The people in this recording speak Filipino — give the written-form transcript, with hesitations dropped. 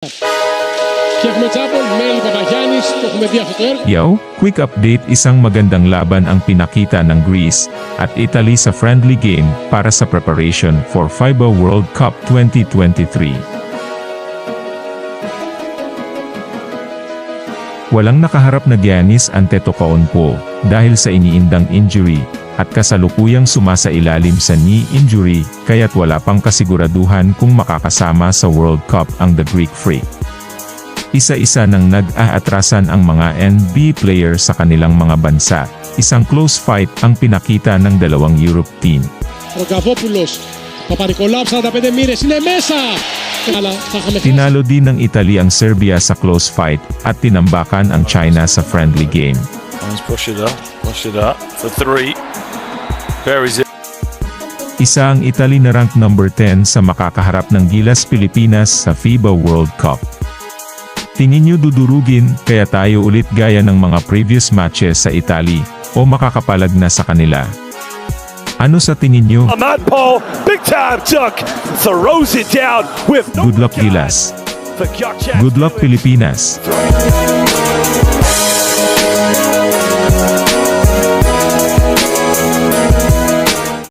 Και έχουμε Τζάμπολ, Μέλη Παπαγιάννης, το έχουμε δει αυτό το έργο. Yo, quick update, isang magandang laban ang pinakita ng Greece at Italy sa friendly game para sa preparation for FIBA World Cup 2023. Walang nakaharap na Giannis Antetokounmpo dahil sa iniindang injury at kasalukuyang sumasailalim sa knee injury kaya't wala pang kasiguraduhan kung makakasama sa World Cup ang The Greek Freak. Isa-isa nang nag-aatrasan ang mga NBA player sa kanilang mga bansa. Isang close fight ang pinakita ng dalawang Europe team. Ο Γκαβόπουλος, Παπα-Νικολάου, 45 μοίρες, είναι μέσα! Αλλά θα είχαμε Tinalo din ng Italy ang Serbia sa close fight at tinambakan ang China sa friendly game. Let's push it up for three. Buries it. Isa ang Italy na ranked number 10 sa makakaharap ng Gilas Pilipinas sa FIBA World Cup. Tingin nyo dudurugin kaya tayo ulit gaya ng mga previous matches sa Italy o makakapalag na sa kanila? Ano sa tingin nyo? On that ball, big time duck, throws it down with no Good luck Gilas. for Gyakchan. Good luck Pilipinas.